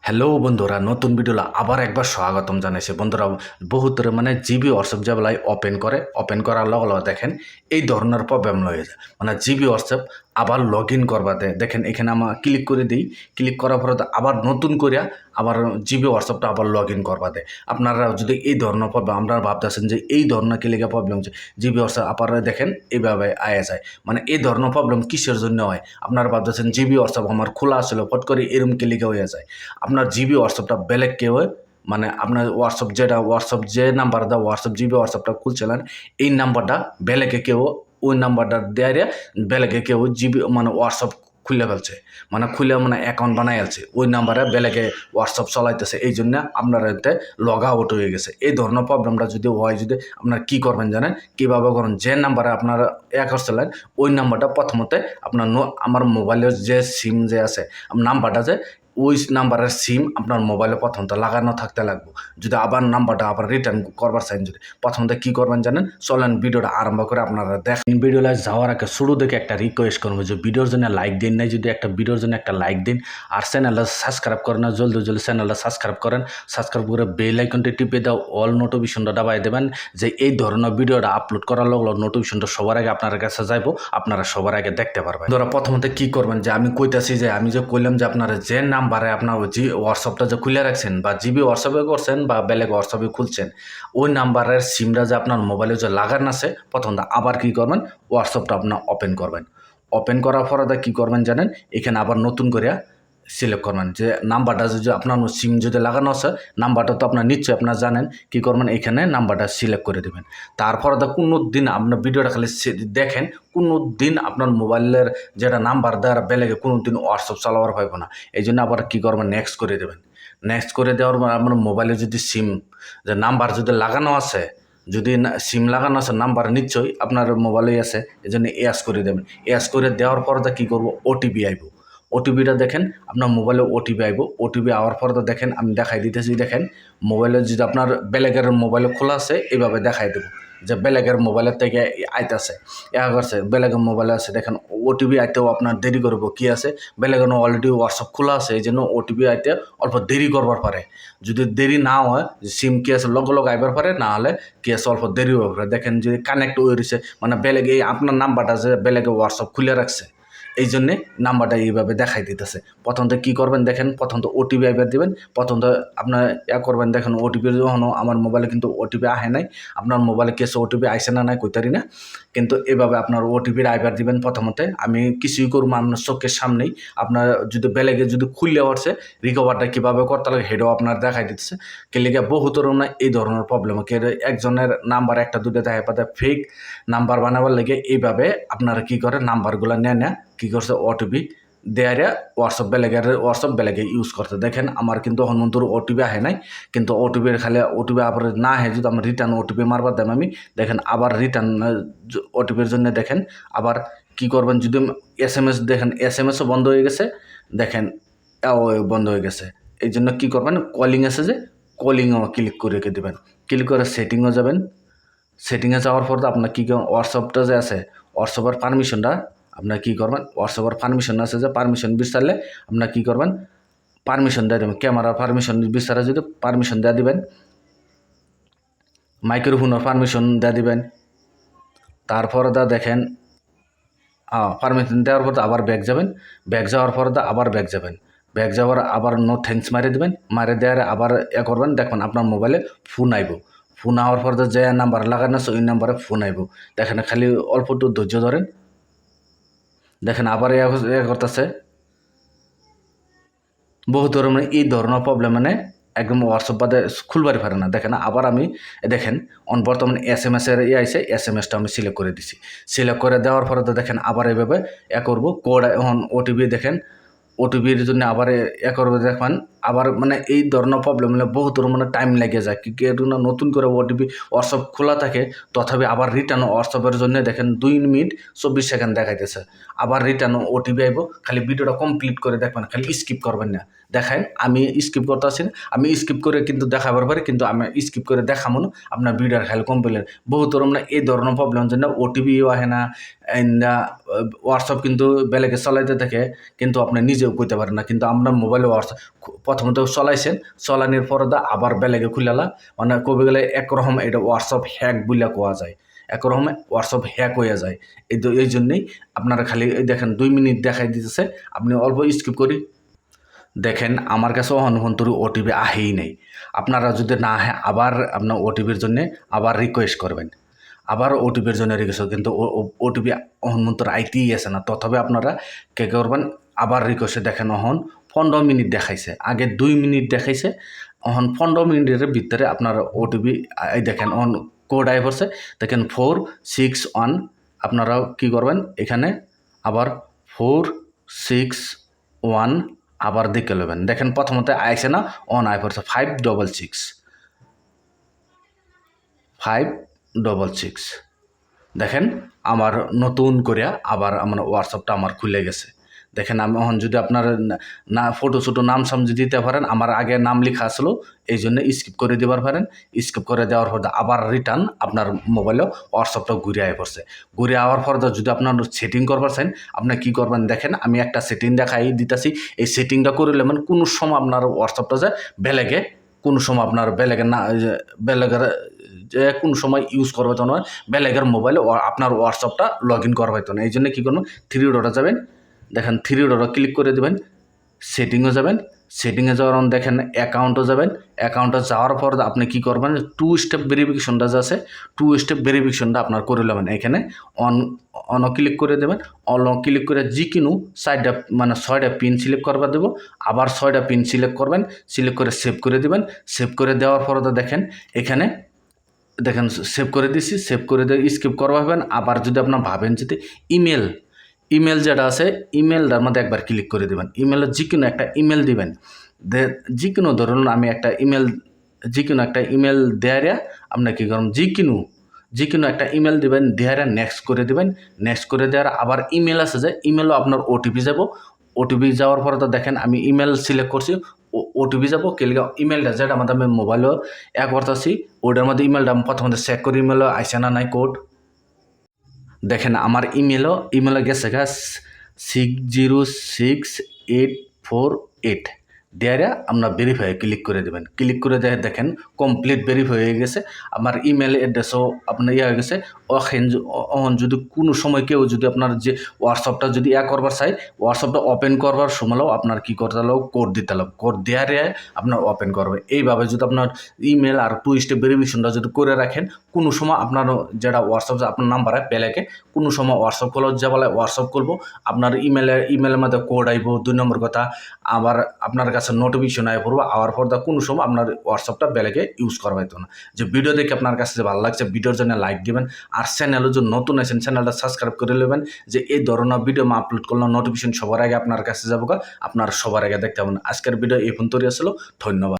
Hello বন্ধুরা, নতুন ভিডিওলা আবার একবার স্বাগতম জানাইছে। বন্ধুরা বহুতরে জিবি হোয়াটসঅ্যাপ যেবেলাই ওপেন করার লগে লগে দেখেন এই ধরনের প্রবলেম হয়ে যায়। জিবি হোয়াটসঅ্যাপ আবার লগ ইন করবাতে দেখেন এখানে আমার ক্লিক করে দিই। ক্লিক করার পরে আবার নতুন করিয়া আবার জিবি হোয়াটসঅ্যাপটা আবার লগ ইন করবাতে আপনারা যদি এই ধরনের প্রবলেম আপনারা ভাবতেছেন যে এই ধরনের ক্লিকে প্রবলেম হচ্ছে জিবি হোয়াটসঅ্যাপ আপনারা দেখেন এইভাবে আয়া যায়। এই ধরনের প্রবলেম কিসের জন্য হয় আপনারা ভাবতেছেন জিবি হোয়াটসঅ্যাপ আমার খোলা আসলে ফট করে এরম ক্লিকে হয়ে যায়। আপনার জিবি হোয়াটসঅ্যাপটা বেলেগ কেউ আপনার হোয়াটসঅ্যাপ যে নাম্বার দা হোয়াটসঅ্যাপ জিবি হোয়াটসঅ্যাপটা খুলছিলেন এই নাম্বারটা বেলেগে কেউ ওই নাম্বারটা দেয়ারে বেলেগে কেউ জিবি হোয়াটসঅ্যাপ খুলে ফেলছে খুলে অ্যাকাউন্ট বানাই আছে ওই নাম্বারে বেলেগে হোয়াটসঅ্যাপ চলাইতেছে, এই জন্য আপনার এতে লগ আউট হয়ে গেছে। এই ধরনের প্রবলেমটা যদি হয় যদি আপনার কী করবেন জানেন, কীভাবে করেন, যে নাম্বারে আপনারা করছিলেন ওই নাম্বারটা প্রথমতে আপনার আমার মোবাইলের যে সিম যে আছে নাম্বারটা যে ওই নাম্বারের সিম আপনার মোবাইলে প্রথমত লাগানো থাকতে লাগবে। যদি আবার নাম্বারটা আবার রিটার্ন করবার চাইন যদি প্রথমত কী করবেন জানেন, চলেন ভিডিওটা আরম্ভ করে আপনারা দেখেন। ভিডিওটা যাওয়ার আগে শুরু দেখে একটা রিকোয়েস্ট করবো যে ভিডিওর জন্য লাইক দিন নাই, যদি একটা ভিডিওর জন্য একটা লাইক দিন আর চ্যানেলটা সাবস্ক্রাইব করেন না, জলদি চ্যানেলটা সাবস্ক্রাইব করেন। সাবস্ক্রাইব করে বেল আইকনটি টিপে দাও, অল নোটিফিকেশনটা দাবাই দেবেন যে এই ধরনের ভিডিওটা আপলোড করার লগ নোটিফিকেশনটা সবার আগে আপনার কাছে যাইবো, আপনারা সবার আগে দেখতে পারবেন। ধরো প্রথমত কী করবেন যে আমি কইতাছি যে আমি যে কইলাম যে আপনারা যে নাম্বারে আপনার হোয়াটসঅ্যাপটা যে খুলে রাখছেন বা জিবি হোয়াটসঅ্যাপে করছেন বা বেলেগ হোয়াটসঅ্যাপে খুলছেন ওই নাম্বারের সিমটা যে আপনার মোবাইলে যে লাগানো আছে প্রথমত আবার কী করবেন, হোয়াটসঅ্যাপটা আপনার ওপেন করবেন। ওপেন করার পরে কী করবেন জানেন, এখানে আবার নতুন করে সিলেক্ট করবেন যে নাম্বারটা যদি আপনার সিম যদি লাগানো আছে নাম্বারটা তো আপনার নিশ্চয়ই আপনার জানেন, কী করবেন এখানে নাম্বারটা সিলেক্ট করে দেবেন। তারপরে কোনো দিন আপনার ভিডিওটা খালি দেখেন, কোনো দিন আপনার মোবাইলের যেটা নাম্বার দেওয়ার বেলেগে কোনো দিন হোয়াটসঅ্যাপ চালাবার পাইব না। এই জন্য আবার কী করবেন, নেক্সট করে দেবেন। নেক্সট করে দেওয়ার পর আপনার মোবাইলে যদি সিম যে নাম্বার যদি লাগানো আছে, যদি সিম লাগানো আছে নাম্বার নিশ্চয়ই আপনার মোবাইলেই আছে, এই জন্য এস করে দেবেন। এস করে দেওয়ার পর কী করবো, ওটিপি আইব। ওটিপিটা দেখেন আপনার মোবাইলে ওটিপি আইব। ওটিপি আওয়ার পর দেখেন আমি দেখাই দিতেছি, দেখেন মোবাইলে যদি আপনার বেলেগের মোবাইলে খোলা আছে এইভাবে দেখাই দেবো যে বেলেগের মোবাইলের থেকে আইতেছে করছে বেলেগের মোবাইলে আছে, দেখেন ওটিপি আইতেও আপনার দেরি করব কি আছে, বেলেগের অলরেডি হোয়াটসঅ্যাপ খোলা আছে এই জন্য ওটিপি আইতে অল্প দেরি করবার পারে। যদি দেরি না হয় সিম কি আছে লগ আইবার পারে, না হলে কি আছে অল্প দেরি হয়ে পারে। দেখেন যদি কানেক্ট হয়ে রয়েছে বেলেগে এই আপনার নাম্বারটা যে বেলেগে হোয়াটসঅ্যাপ খুলে রাখছে এই জন্যে নাম্বারটা এইভাবে দেখাই দিতেছে। প্রথমত কী করবেন দেখেন, প্রথমত ওটিপি আইবার দিবেন। প্রথমত আপনার করবেন দেখেন ওটিপি যখনও আমার মোবাইলে কিন্তু ওটিপি আহে নাই, আপনার মোবাইলে কেসে ওটিপি আইসে না নাই কইতারি না, কিন্তু এভাবে আপনার ওটিপির আইবার দিবেন। প্রথমতে আমি কিছুই করবো আপনার চোখের সামনেই, আপনার যদি বেলেগে যদি খুললে পড়ছে রিকভারটা কীভাবে করতে লাগে সেটাও আপনার দেখাই দিতেছে। কেলিগা বহুতর না এই ধরনের প্রবলেম একজনের নাম্বার একটা দুটো দেখা পাতে ফেক নাম্বার বানাবার লেগে এইভাবে আপনারা কী করে নাম্বারগুলো নেয় কী করছে ওটিপি দেয়ারে হোয়াটসঅ্যাপ বেলেগে ইউজ করতে। দেখেন আমার কিন্তু হনুমন্তর ওটিপি আহে নাই, কিন্তু ওটিপির খালি ওটিপি আবার না আহে যদি আমার রিটার্ন ওটিপি মারবার দেন আমি দেখেন আবার রিটার্ন ওটিপির জন্য দেখেন আবার কী করবেন, যদি SMS দেখেন SMSও বন্ধ হয়ে গেছে, দেখেন বন্ধ হয়ে গেছে। এই জন্য কী করবেন, কলিং আছে যে কলিংও ক্লিক করে রেখে দেবেন। ক্লিক করে সেটিংও যাবেন। সেটিংয়ে যাওয়ার পর আপনার কী হোয়াটসঅ্যাপটা যে আছে হোয়াটসঅ্যাপের পারমিশনটা আপনার কী করবেন, হোয়াটসঅ্যাপের পারমিশন আছে যে পারমিশন বিচারলে আপনার কী করবেন, পারমিশন দিয়ে দেবেন। ক্যামেরার পারমিশন বিচারে যদি পারমিশন দিয়ে দিবেন, মাইক্রোফোনের পারমিশন দিয়ে দিবেন। তারপরে দেখেন পারমিশন দেওয়ার পর আবার ব্যাক যাবেন। ব্যাক যাওয়ার পর আবার ব্যাক যাবেন। ব্যাক যাওয়ার আবার নো থ্যাঙ্কস মারি দেবেন। মারি দেওয়ার আবার করবেন, দেখবেন আপনার মোবাইলে ফোন আইব। ফোন আওয়ার পর যে নাম্বার লাগানো আছে ওই নাম্বারে ফোন আইব। দেখেন খালি অল্প একটু ধৈর্য ধরেন, দেখেন আবার করতেছে। বহু ধরনের এই ধরনের প্রবলেম একদম হোয়াটসঅ্যাপ বাদে খুলবারই পারে না। দেখেন আবার আমি দেখেন বর্তমানে SMS-এর আইসে, SMS-টা আমি সিলেক্ট করে দিছি। সিলেক্ট করে দেওয়ার পরে তো দেখেন আবার এভাবে করবো কোড এখন ওটিপি দেখেন ওটিপির জন্য আবার করবে দেখবেন আবার এই ধরনের প্রবলেম হলে বহুত টাইম লেগে যায়। কি নতুন করে ওটিপি হোয়াটসঅ্যাপ খোলা থাকে তথাপি আবার রিটার্ন হোয়াটসঅ্যাপের জন্য দেখেন 2 মিনিট 24 সেকেন্ড দেখাইতেছে। আবার রিটার্ন ওটিপি আইব। খালি ভিডিওটা কমপ্লিট করে দেখবেন, খালি স্কিপ করবেন না। দেখেন আমি স্কিপ করতেছি না, আমি স্কিপ করে কিন্তু দেখাবার পারি, কিন্তু আমি স্কিপ করে দেখাবো না আপনার ভিডিওর খালি কমপ্লিট। বহুত এই ধরনের প্রবলেমের জন্য ওটিপিও আহে না, হোয়াটসঅ্যাপ কিন্তু বেলেগে চালাইতে থাকে কিন্তু আপনি নিজেও কইতে পারেন না। কিন্তু আমরা মোবাইলে হোয়াটসঅ্যাপ প্রথমত চলাইছেন, চলানোর পরে আবার বেলেগে খুলালা, মানে কবে গেলে একরকম এটা হোয়াটসঅ্যাপ হ্যাক বলে কোয়া যায়, একরকমে হোয়াটসঅ্যাপ হ্যাক হয়ে যায়। এই জন্যেই আপনারা খালি দেখেন 2 মিনিট দেখাই দিতেছে, আপনি অল্প স্কিপ করি দেখেন আমার কাছে অহনভন্তরী ওটিপি আহেই নেই। আপনারা যদি না আহে আবার আপনার ওটিপির জন্যে আবার রিকোয়েস্ট করবেন, আবার ওটিপির জন্য রিকোয়েস্ট, কিন্তু ওটিপি অহনভন্তর আইতেই আছে না। তথাপি আপনারা কে করবেন, আবার রিকোয়েস্টে দেখেন অহন 15 মিনিট দেখাইছে, আগে 2 মিনিট দেখাইছে, অহন 15 মিনিটের ভিতরে আপনার ওটিপি এই দেখেন অহন কোড আই পড়ছে, দেখেন 461। আপনারা কী করবেন, এখানে আবার 461 আবার দেখে নেবেন। দেখেন প্রথমতে আইসে না, অন আই পড়ছে 566। দেখেন আমার নতুন করে আবার আমার হোয়াটসঅ্যাপটা আমার খুলে গেছে। দেখেন আমি এখন যদি আপনার না ফটো ছোটো নাম সাম যদি দিতে পারেন, আমার আগে নাম লেখা আসলো, এই জন্য স্কিপ করে দেবার পারেন। স্কিপ করে দেওয়ার পর আবার রিটার্ন আপনার মোবাইলে হোয়াটসঅ্যাপটা ঘুরে আয় পড়ছে। ঘুরে আওয়ার পর যদি আপনার সেটিং করবার চান, আপনি কী করবেন দেখেন, আমি একটা সেটিং দেখাই দিতেছি। এই সেটিংটা করলে মানে কোনো সময় আপনার হোয়াটসঅ্যাপটা যায় বেলেগে, কোনো সময় আপনার বেলেগের না বেলেগের যে কোনো সময় ইউজ করবে তো নয়, বেলেগের মোবাইলে আপনার হোয়াটসঅ্যাপটা লগ ইন করবে তো না। এই জন্য কী করবেন, 3 ডটে যাবেন, দেখেন 3 ডটে ক্লিক করে দেবেন, সেটিংয়ে যাবেন, সেটিংয়ে যাওয়ার দেখেন অ্যাকাউন্টে যাবেন, অ্যাকাউন্টে যাওয়ার পর আপনি কী করবেন, 2 স্টেপ ভেরিফিকেশনটা যে আছে, 2 স্টেপ ভেরিফিকেশনটা আপনার করে নেবেন। এখানে অন ক্লিক করে দেবেন, অন ক্লিক করে কোনো 4টা মানে 6টা পিন সিলেক্ট করবা দেবো, আবার 6টা পিন সিলেক্ট করবেন, সিলেক্ট করে সেভ করে দেবেন। সেভ করে দেওয়ার পর দেখেন এখানে দেখেন সেভ করে দিছি, সেভ করে দিয়ে স্কিপ করবা হবেন। আবার যদি আপনার ভাবেন যদি ইমেল যেটা আছে, ইমেলটার মধ্যে একবার ক্লিক করে দেবেন, ইমেলের যে কোনো একটা ইমেল দিবেন, যে কোনো ধরুন আমি একটা ইমেল, যে কোনো একটা ইমেল দেয়ারে আপনার কী করুন, যে কোনো একটা ইমেল দেবেন, দেয়ারে নেক্সট করে দেবেন। নেক্সট করে দেওয়ার আবার ইমেল আছে যে ইমেলও আপনার ওটিপি যাব, ওটিপি যাওয়ার পরে তো দেখেন আমি ইমেল সিলেক্ট করছি, ওটিপি যাবো কেলিগা ইমেলটা যেটা আমাদের আমি মোবাইলও করতেছি, ওটার মধ্যে ইমেলটা প্রথমত চেক করি ইমেলও আইসে না নাই কোড। দেখেন আমার ইমেলও গেছে 606848 দেয়ারে আপনার ভেরিফাই ক্লিক করে দেবেন। ক্লিক করে দেখেন কমপ্লিট ভেরিফাই হয়ে গেছে, আমার ইমেল অ্যাড্রেসও আপনার হয়ে গেছে। যদি কোনো সময় কেউ যদি আপনার যে হোয়াটসঅ্যাপটা যদি করবার চাই, হোয়াটসঅ্যাপটা ওপেন করবার সময়ও আপনার কী করতে হলো, কোড দিতে হলো, কোড দেয়ারে আপনার ওপেন করবে। এইভাবে যদি আপনার ইমেল আর 2 স্টেপ ভেরিফিকেশনটা যদি করে রাখেন, কোনো সময় আপনার যেটা হোয়াটসঅ্যাপ আপনার নাম্বারে পেলেকে কোনো সময় হোয়াটসঅ্যাপ খোলা যা বলে হোয়াটসঅ্যাপ করবো, আপনার ইমেলের মধ্যে কোড আইব, 2 নম্বর কথা আবার আপনার কাছে নোটিফিকেশন আয় পড়বো, আওয়ার পর কোনো সময় আপনার হোয়াটসঅ্যাপটা বেলেগে ইউজ করবে তো না। যে ভিডিও দেখে আপনার কাছে যে ভালো লাগছে, ভিডিওর জন্য লাইক দিবেন, আর চ্যানেলে যদি নতুন আছেন চ্যানেলটা সাবস্ক্রাইব করে নেবেন, যে এই ধরনের ভিডিও আপলোড করলাম নোটিফিকেশন সবার আগে আপনার কাছে যাবো, আপনার সবার আগে দেখতে পাবেন। আজকের ভিডিও এই পর্যন্তই আসলো, ধন্যবাদ।